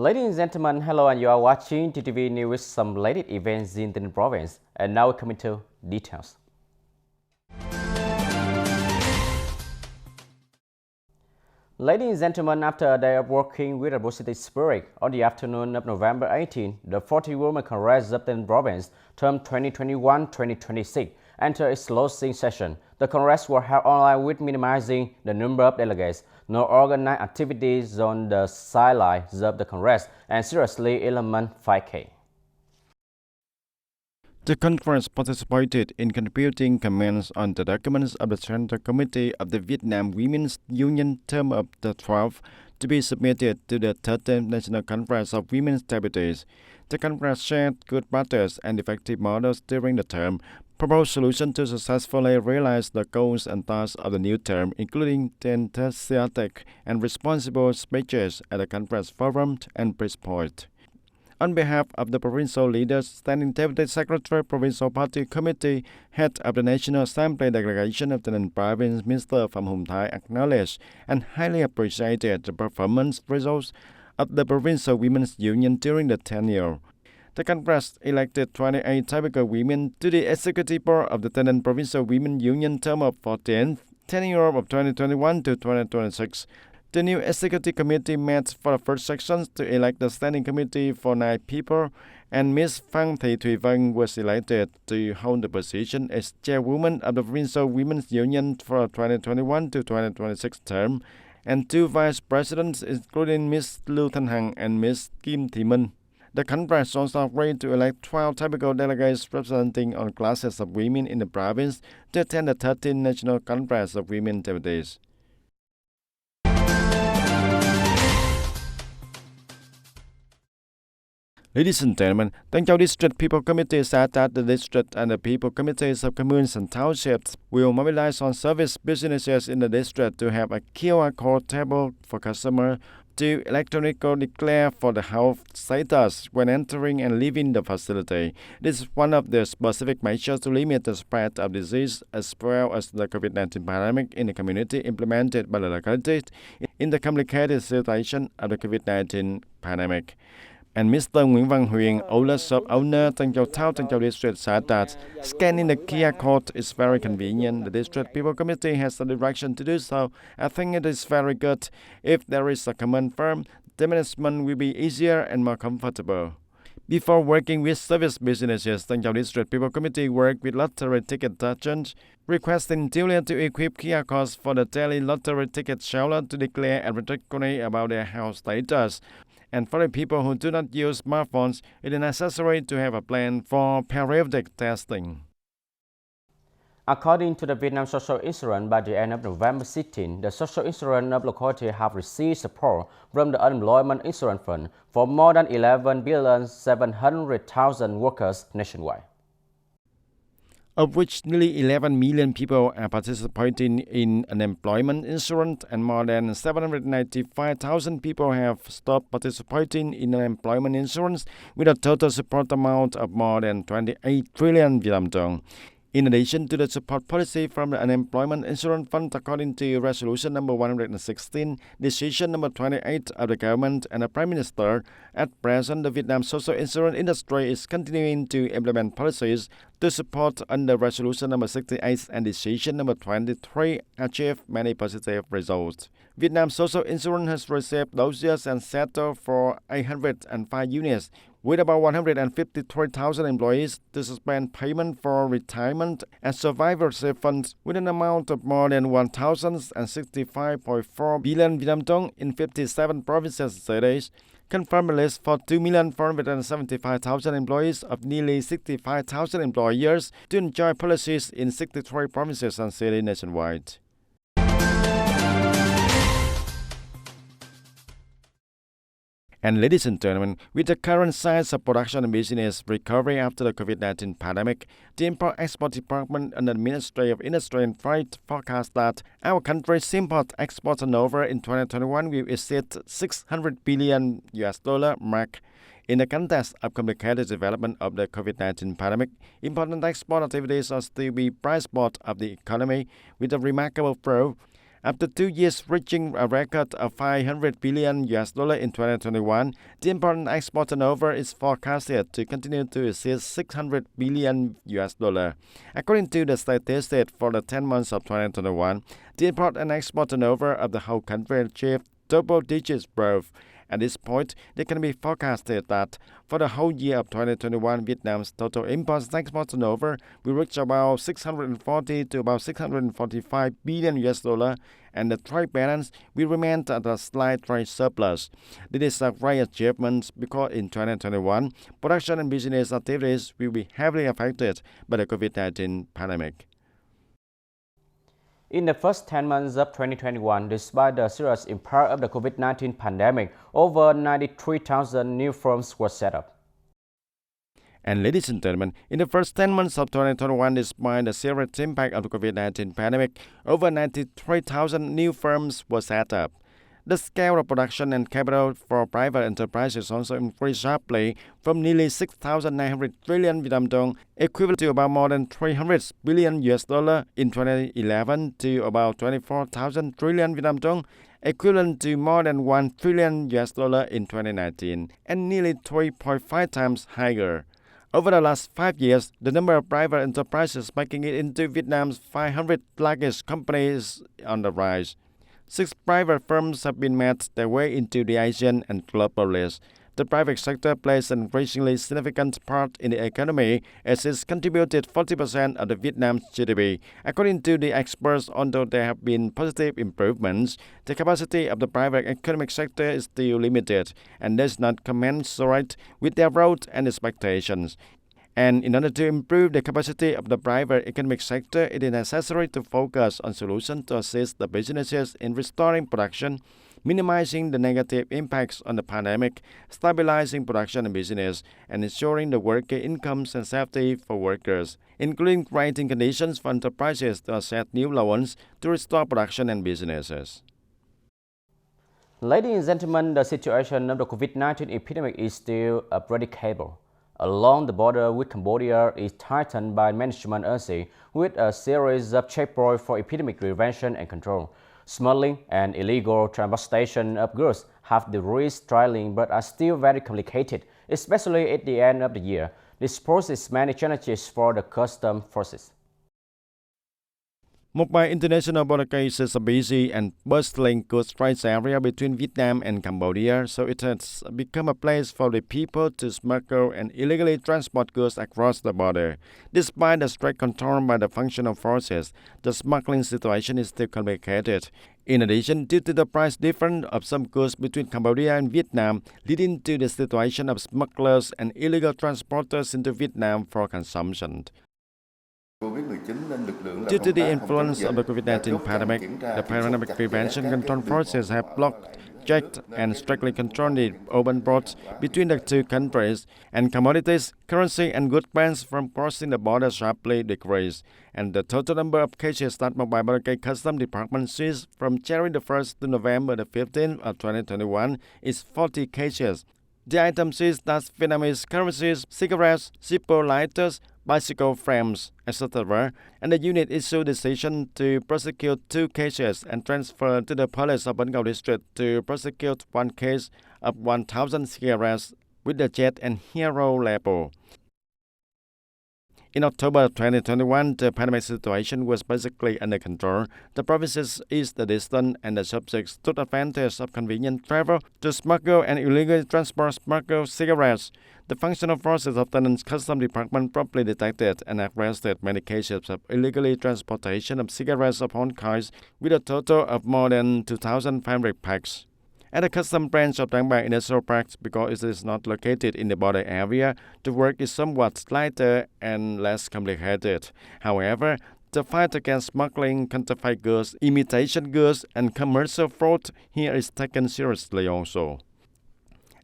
Ladies and gentlemen, hello, and you are watching TTV News with some latest events in the province. And now we come into details. Ladies and gentlemen, after a day of working with a positive spirit, on the afternoon of November 18, the 40 Women Congress of the province, term 2021-2026, entered its closing session. The Congress was held online with minimizing the number of delegates, no organized activities on the sidelines of the Congress, and seriously element 5K. The conference participated in contributing comments on the documents of the Central Committee of the Vietnam Women's Union term of the 12th to be submitted to the 13th National Conference of Women's Deputies. The conference shared good practice and effective models during the term, proposed solutions to successfully realize the goals and tasks of the new term, including enthusiastic and responsible speeches at the conference forum and press point. On behalf of the provincial leaders, Standing Deputy Secretary, Provincial Party Committee, Head of the National Assembly Delegation of the Ninh Province, Mr. Phan Thi Thuy acknowledged and highly appreciated the performance results of the Provincial Women's Union during the tenure. The Congress elected 28 typical women to the Executive Board of the 10th Provincial Women's Union term of 14th tenure of 2021 to 2026. The new Executive Committee met for the first section to elect the Standing Committee for 9 people, and Ms. Phan Thi Thuy was elected to hold the position as Chairwoman of the Provincial Women's Union for the 2021 to 2026 term, and 2 Vice Presidents, including Ms. Lưu Thanh Hằng and Ms. Kim Thị Minh. The Congress also agreed to elect 12 typical delegates representing all classes of women in the province to attend the 13th National Congress of Women Deputies. Ladies and gentlemen, the Chau District People Committee said that the district and the people committees of communes and townships will mobilize on service businesses in the district to have a QR code table for customers to electronically declare for the health status when entering and leaving the facility. This is one of the specific measures to limit the spread of disease as well as the COVID-19 pandemic in the community implemented by the locality in the complicated situation of the COVID-19 pandemic. And Mr. Nguyễn Văn Huyền, Ola shop owner, Tân Châu Town, Tân Châu District, said that scanning the QR code is very convenient. The District People Committee has the direction to do so. I think it is very good. If there is a common firm, the management will be easier and more comfortable. Before working with service businesses, Tân Châu District People Committee worked with lottery ticket agents, requesting dealer to equip QR codes for the daily lottery ticket seller to declare electronically about their health status. And for the people who do not use smartphones, it is necessary to have a plan for periodic testing. According to the Vietnam Social Insurance, by the end of November 16, the social insurance of locality have received support from the Unemployment Insurance Fund for more than 11,700,000 workers nationwide, of which nearly 11 million people are participating in unemployment insurance and more than 795,000 people have stopped participating in unemployment insurance with a total support amount of more than 28 trillion Vietnam dong. In addition to the support policy from the Unemployment Insurance Fund, according to Resolution number 116, Decision number 28 of the government and the Prime Minister, at present the Vietnam social insurance industry is continuing to implement policies to support under Resolution number 68 and Decision number 23 achieve many positive results. Vietnam social insurance has received dossiers and settled for 805 units, with about 153,000 employees to suspend payment for retirement and survivorship funds with an amount of more than 1,065.4 billion Vietnam dong in 57 provinces and cities. Confirm a list for 2,475,000 employees of nearly 65,000 employers to enjoy policies in 63 provinces and cities nationwide. And ladies and gentlemen, with the current size of production and business recovery after the COVID-19 pandemic, the Import-Export Department and the Ministry of Industry and Trade forecast that our country's import-export turnover in 2021 will exceed $600 billion mark. In the context of complicated development of the COVID-19 pandemic, import and export activities are still the bright spot of the economy with a remarkable growth. After 2 years reaching a record of $500 billion in 2021, the import and export turnover is forecasted to continue to exceed $600 billion. According to the statistics for the 10 months of 2021, the import and export turnover of the whole country achieved double-digit growth. At this point, it can be forecasted that for the whole year of 2021, Vietnam's total imports and export turnover will reach about 640 to about $645 billion, and the trade balance will remain at a slight trade surplus. This is a great achievement because in 2021, production and business activities will be heavily affected by the COVID-19 pandemic. In the first 10 months of 2021, despite the serious impact of the COVID-19 pandemic, over 93,000 new firms were set up. And ladies and gentlemen, in the first 10 months of 2021, despite the serious impact of the COVID-19 pandemic, over 93,000 new firms were set up. The scale of production and capital for private enterprises also increased sharply from nearly 6,900 trillion Vietnam dong, equivalent to about more than $300 billion in 2011, to about 24,000 trillion Vietnam dong, equivalent to more than $1 trillion in 2019, and nearly 3.5 times higher. Over the last 5 years, the number of private enterprises making it into Vietnam's 500 largest companies is on the rise. 6 private firms have been made their way into the Asian and global list. The private sector plays an increasingly significant part in the economy as it's contributed 40% of the Vietnam's GDP. According to the experts, although there have been positive improvements, the capacity of the private economic sector is still limited and does not commensurate with their growth and expectations. And in order to improve the capacity of the private economic sector, it is necessary to focus on solutions to assist the businesses in restoring production, minimizing the negative impacts on the pandemic, stabilizing production and business, and ensuring the worker incomes and safety for workers, including creating conditions for enterprises to accept new loans to restore production and businesses. Ladies and gentlemen, the situation of the COVID-19 epidemic is still unpredictable. Along the border with Cambodia is tightened by management agency with a series of checkpoints for epidemic prevention and control. Smuggling and illegal transportation of goods have the risk trailing but are still very complicated, especially at the end of the year. This poses many challenges for the customs forces. Mumbai International Border Gate is a busy and bustling goods trade area between Vietnam and Cambodia, so it has become a place for the people to smuggle and illegally transport goods across the border. Despite the strict control by the functional forces, the smuggling situation is still complicated. In addition, due to the price difference of some goods between Cambodia and Vietnam, leading to the situation of smugglers and illegal transporters into Vietnam for consumption. Due to the influence of the COVID-19 pandemic, the pandemic prevention control forces have blocked, checked, and strictly controlled the open ports between the two countries, and commodities, currency, and goods bans from crossing the border sharply decreased. And the total number of cases that Mumbai Border Gate Customs Department seized from January the 1st to November the 15th of 2021 is 40 cases. The items seized are Vietnamese currencies, cigarettes, Zippo lighters, bicycle frames, etc., and the unit issued decision to prosecute 2 cases and transfer to the police of Bun Gau district to prosecute 1 case of 1,000 cigarettes with the Jet and Hero label. In October 2021, the pandemic situation was basically under control. The provinces eased the distance and the subjects took advantage of convenient travel to smuggle and illegally transport smuggled cigarettes. The functional forces of the Customs Department promptly detected and arrested many cases of illegally transportation of cigarettes of all kinds with a total of more than 2,500 packs. At the Customs branch of Trang Bang Industrial Park, because it is not located in the border area, the work is somewhat lighter and less complicated. However, the fight against smuggling, counterfeit goods, imitation goods, and commercial fraud here is taken seriously also.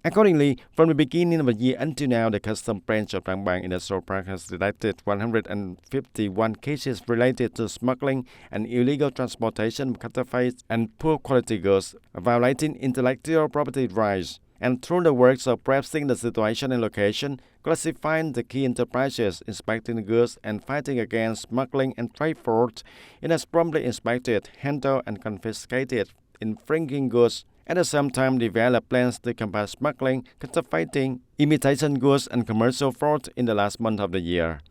Accordingly, from the beginning of the year until now, the Customs branch of Trang Bang Industrial Park has detected 151 cases related to smuggling and illegal transportation of counterfeit and poor quality goods, violating intellectual property rights. and through the work of pressing the situation and location, classifying the key enterprises, inspecting the goods, and fighting against smuggling and trade fraud, it has promptly inspected, handled, and confiscated infringing goods. At the same time, developed plans to combat smuggling, counterfeiting, imitation goods, and commercial fraud in the last month of the year.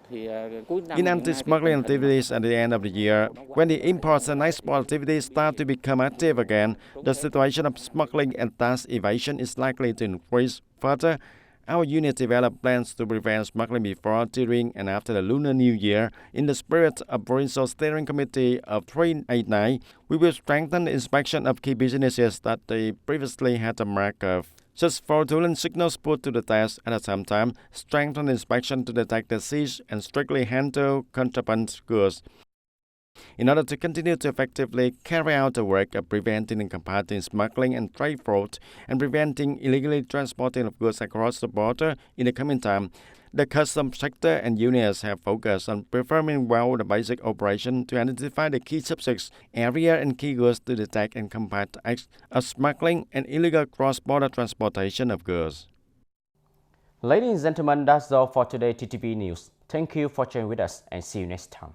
In anti-smuggling activities at the end of the year, when the imports and export activities start to become active again, the situation of smuggling and tax evasion is likely to increase further. Our unit developed plans to prevent smuggling before, during, and after the Lunar New Year. In the spirit of Provincial Steering Committee of 389, we will strengthen the inspection of key businesses that they previously had a mark of. Such fraudulent signals put to the test, at the same time, strengthen inspection to detect the seize and strictly handle contraband goods. In order to continue to effectively carry out the work of preventing and combating smuggling and trade fraud and preventing illegally transporting of goods across the border in the coming time, the customs sector and units have focused on performing well the basic operation to identify the key subjects, area, and key goods to detect and combat acts of smuggling and illegal cross-border transportation of goods. Ladies and gentlemen, that's all for today TTV News. Thank you for joining with us and see you next time.